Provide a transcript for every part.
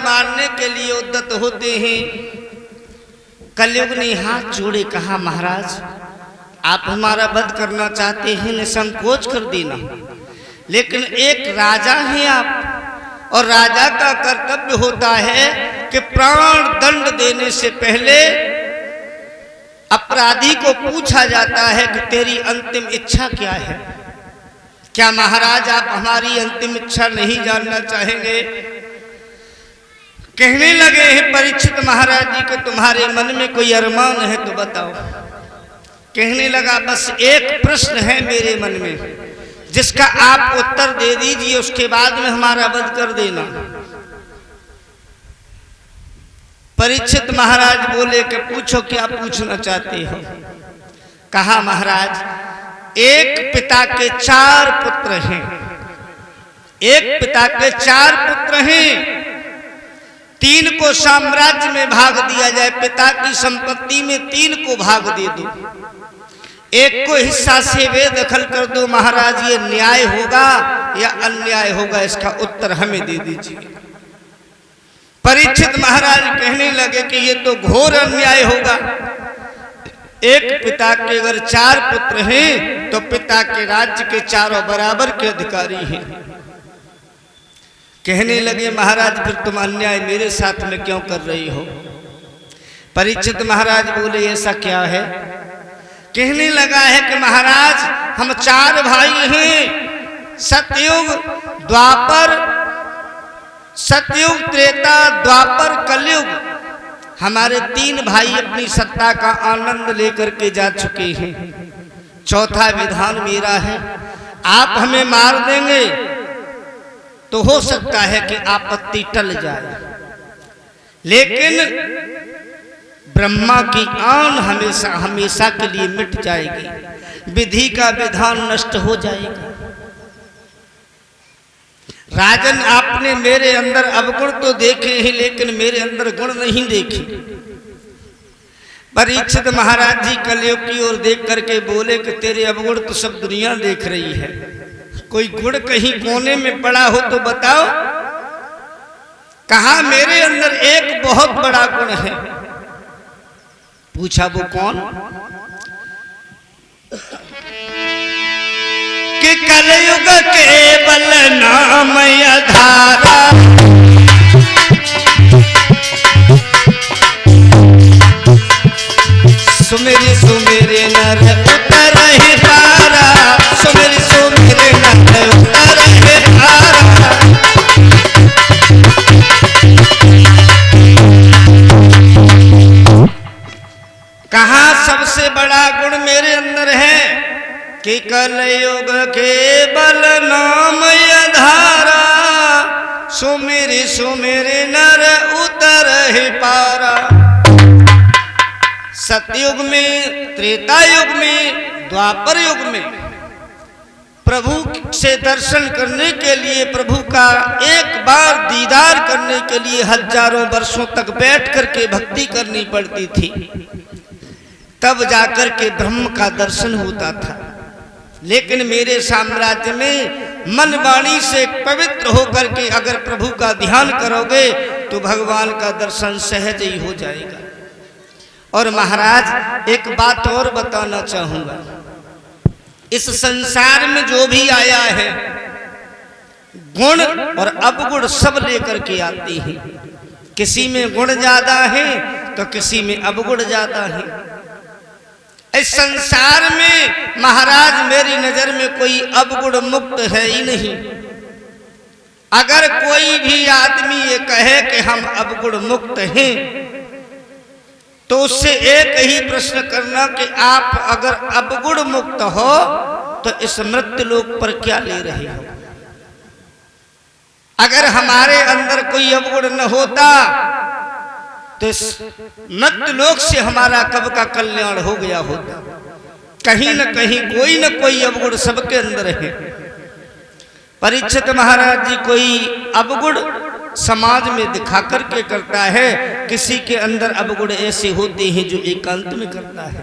मारने के लिए उद्यत होते हैं। कलयुग ने हाथ जोड़े कहा, महाराज आप हमारा वध करना चाहते हैं, निसंकोच कर देना, लेकिन एक राजा हैं आप, और राजा का कर्तव्य होता है कि प्राण दंड देने से पहले अपराधी को पूछा जाता है कि तेरी अंतिम इच्छा क्या है। क्या महाराज आप हमारी अंतिम इच्छा नहीं जानना चाहेंगे? कहने लगे हैं परीक्षित महाराज जी कि तुम्हारे मन में कोई अरमान है तो बताओ। कहने लगा, बस एक प्रश्न है मेरे मन में, जिसका आप उत्तर दे दीजिए, उसके बाद में हमारा वध कर देना। परीक्षित महाराज बोले कि पूछो क्या पूछना चाहते हो। कहा, महाराज एक पिता के 4 पुत्र हैं, एक पिता के 4 पुत्र हैं, 3 को साम्राज्य में भाग दिया जाए, पिता की संपत्ति में 3 को भाग दे दो, 1 को हिस्सा से बेदखल कर दो। महाराज ये न्याय होगा या अन्याय होगा, इसका उत्तर हमें दे दीजिए। परीक्षित महाराज कहने लगे कि ये तो घोर अन्याय होगा। एक पिता के अगर 4 पुत्र हैं तो पिता के राज्य के 4 बराबर के अधिकारी हैं। कहने लगे, महाराज फिर तुम अन्याय मेरे साथ में क्यों कर रही हो? परीक्षित महाराज बोले, ऐसा क्या है? कहने लगा है कि महाराज हम 4 भाई हैं, सतयुग, द्वापर, सतयुग, त्रेता, द्वापर, कलयुग, हमारे 3 भाई अपनी सत्ता का आनंद लेकर के जा चुके हैं। 4था विधान मेरा है, आप हमें मार देंगे तो हो सकता है कि आपत्ति टल जाए, लेकिन ब्रह्मा की आन हमेशा हमेशा के लिए मिट जाएगी, विधि का विधान नष्ट हो जाएगा। राजन आपने मेरे अंदर अवगुण तो देखे हैं, लेकिन मेरे अंदर गुण नहीं देखे। परीक्षित महाराज जी कलयुग की ओर देख करके बोले कि तेरे अवगुण तो सब दुनिया देख रही है, कोई गुण कहीं कोने में पड़ा हो तो बताओ। कहा, मेरे अंदर एक बहुत बड़ा गुण है। पूछा, वो कौन? कि कलयुग केवल नाम आधारा, सुमेरी सुमेरे नर उतर ही पारा, सुमेरी सुमेरे नर उतर ही पारा। कहा, सबसे बड़ा गुण मेरे अंदर है कि कलयुग केवल नाम आधारा, सुमेरी सुमेरे नर उतर ही पारा। सतयुग में, त्रेता युग में, द्वापर युग में प्रभु से दर्शन करने के लिए, प्रभु का एक बार दीदार करने के लिए हजारों वर्षों तक बैठ करके भक्ति करनी पड़ती थी, तब जाकर के ब्रह्म का दर्शन होता था। लेकिन मेरे साम्राज्य में मन वाणी से पवित्र होकर के अगर प्रभु का ध्यान करोगे तो भगवान का दर्शन सहज ही हो जाएगा। और महाराज एक बात और बताना चाहूंगा, इस संसार में जो भी आया है गुण और अवगुण सब लेकर के आती हैं। किसी में गुण ज्यादा है तो किसी में अवगुण ज्यादा है। इस संसार में महाराज मेरी नजर में कोई अवगुण मुक्त है ही नहीं। अगर कोई भी आदमी ये कहे कि हम अवगुण मुक्त हैं तो उससे एक ही प्रश्न करना कि आप अगर अवगुण मुक्त हो तो इस मृत्यु लोक पर क्या ले रहे हो। अगर हमारे अंदर कोई अवगुण न होता तो इस मृत्यु लोक से हमारा कब का कल्याण हो गया होता। कहीं न कहीं कोई न कोई अवगुण सबके अंदर है। परीक्षित महाराज जी कोई अवगुण समाज में दिखा करके करता है, किसी के अंदर अवगुण ऐसे होते हैं जो एकांत में करता है।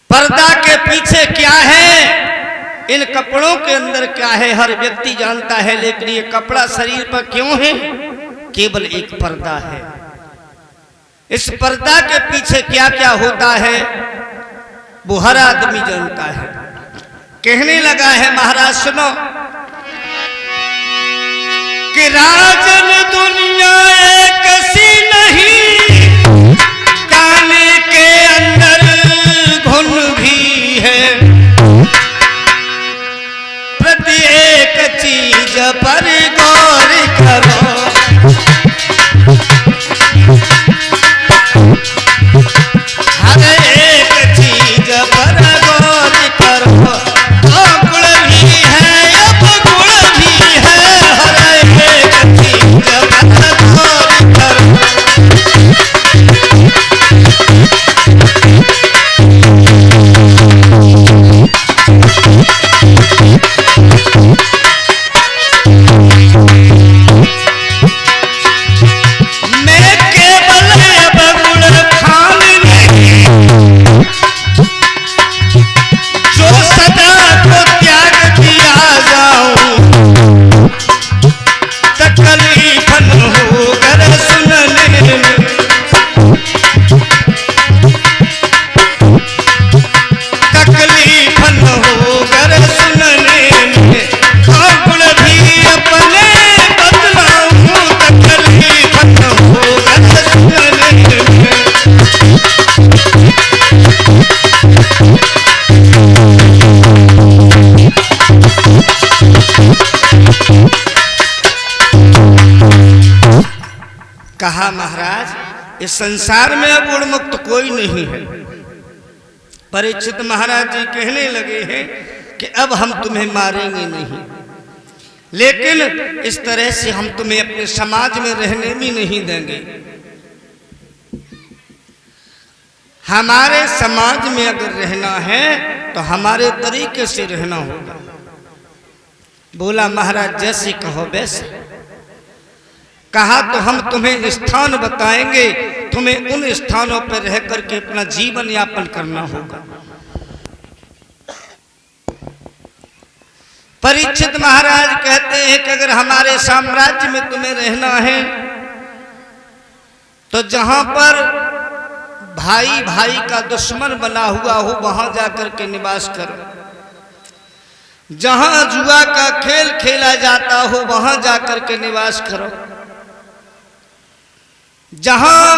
पर्दा के पीछे क्या है इन कपड़ों के अंदर क्या है हर व्यक्ति जानता है, लेकिन ये कपड़ा शरीर पर क्यों है? केवल एक पर्दा है। इस पर्दा के पीछे क्या क्या होता है वो हर आदमी जानता है। कहने लगा है महाराज सुनो कि राजन दुनिया एक सी नहीं, काने के अंदर घुन भी है, प्रत्येक चीज पर गौर करो, हर एक चीज पर गौर करो, गुण भी है अब गुण भी है, हर एक चीज पर गौर करो। मैं केवल अब गुण खान नहीं, जो सदा को त्याग दिया जाऊं, तकलीफन होकर सुनने में, तकलीफन होकर सुनने में, और गुण भी अपने बदलाऊं, तकलीफन होकर सुनने में। कहा महाराज इस संसार में अब गुण मुक्त कोई नहीं है। परीक्षित महाराज जी कहने लगे हैं कि अब हम तुम्हें मारेंगे नहीं, लेकिन इस तरह से हम तुम्हें अपने समाज में रहने भी नहीं देंगे। हमारे समाज में अगर रहना है तो हमारे तरीके से रहना होगा। बोला महाराज जैसे कहो वैसे। कहा तो हम तुम्हें स्थान बताएंगे, तुम्हें उन स्थानों पर रह करके अपना जीवन यापन करना होगा। परीक्षित महाराज कहते हैं कि अगर हमारे साम्राज्य में तुम्हें रहना है तो जहां पर भाई भाई का दुश्मन बना हुआ हो वहां जाकर के निवास करो, जहां जुआ का खेल खेला जाता हो वहां जाकर के निवास करो, जहां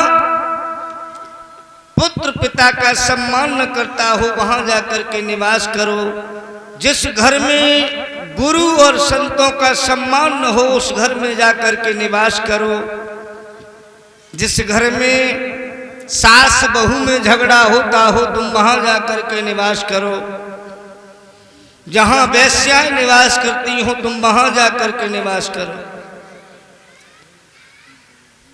पुत्र पिता का सम्मान न करता हो वहां जाकर के निवास करो, जिस घर में गुरु और संतों का सम्मान न हो उस घर में जाकर के निवास करो, जिस घर में सास बहू में झगड़ा होता हो तुम वहां जाकर के निवास करो, जहां वेश्याएं निवास करती हो तुम वहां जाकर के निवास करो।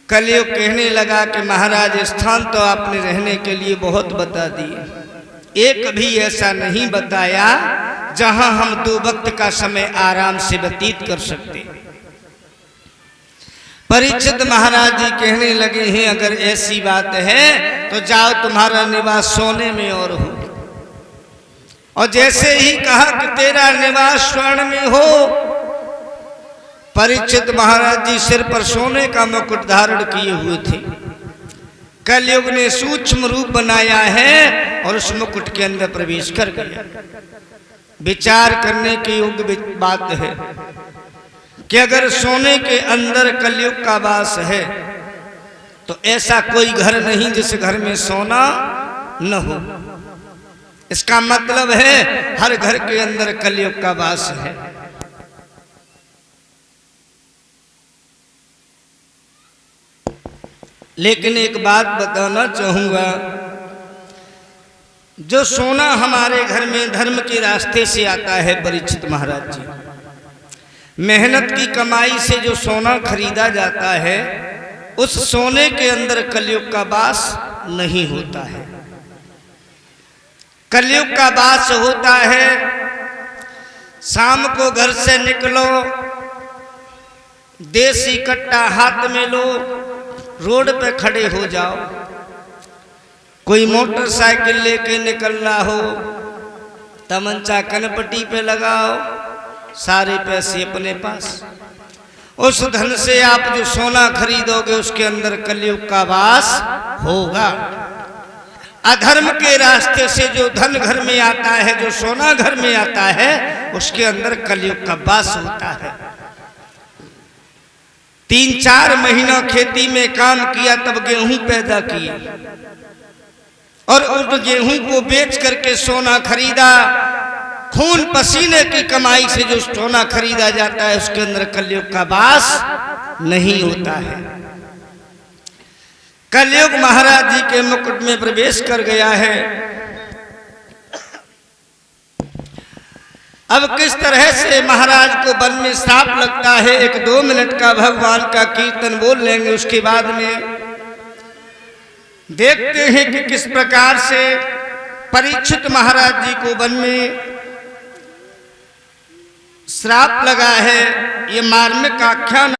कलयुग कहने लगा कि महाराज स्थान तो आपने रहने के लिए बहुत बता दिए, एक भी ऐसा नहीं बताया जहां हम 2 वक्त का समय आराम से व्यतीत कर सकते। परीक्षित महाराज जी कहने लगे हैं अगर ऐसी बात है तो जाओ तुम्हारा निवास सोने में और हो। और जैसे ही कहा कि तेरा निवास स्वर्ण में हो, परीक्षित महाराज जी सिर पर सोने का मुकुट धारण किए हुए थे। कलयुग ने सूक्ष्म रूप बनाया है और उस मुकुट के अंदर प्रवेश कर गया। विचार करने की योग्य बात है कि अगर सोने के अंदर कलयुग का वास है तो ऐसा कोई घर नहीं जिस घर में सोना न हो। इसका मतलब है हर घर के अंदर कलयुग का वास है। लेकिन एक बात बताना चाहूंगा, जो सोना हमारे घर में धर्म के रास्ते से आता है परीक्षित महाराज जी, मेहनत की कमाई से जो सोना खरीदा जाता है उस सोने के अंदर कलयुग का वास नहीं होता है। कलयुग का वास होता है शाम को घर से निकलो, देसी कट्टा हाथ में लो, रोड पे खड़े हो जाओ, कोई मोटरसाइकिल लेके निकल रहा हो, तमंचा कनपटी पे लगाओ, सारे पैसे अपने पास। उस धन से आप जो सोना खरीदोगे उसके अंदर कलयुग का वास होगा। अधर्म के रास्ते से जो धन घर में आता है, जो सोना घर में आता है, उसके अंदर कलयुग का वास होता है। 3-4 महीना खेती में काम किया, तब गेहूं पैदा किया और उस गेहूं को बेच करके सोना खरीदा। खून पसीने की कमाई से जो सोना खरीदा जाता है उसके अंदर कलयुग का वास नहीं होता है। कलयुग महाराज जी के मुकुट में प्रवेश कर गया है। अब किस तरह से महाराज को वन में श्राप लगता है, 1-2 मिनट का भगवान का कीर्तन बोल लेंगे, उसके बाद में देखते हैं कि किस प्रकार से परीक्षित महाराज जी को वन में श्राप लगा है। ये मार्मिक आख्यान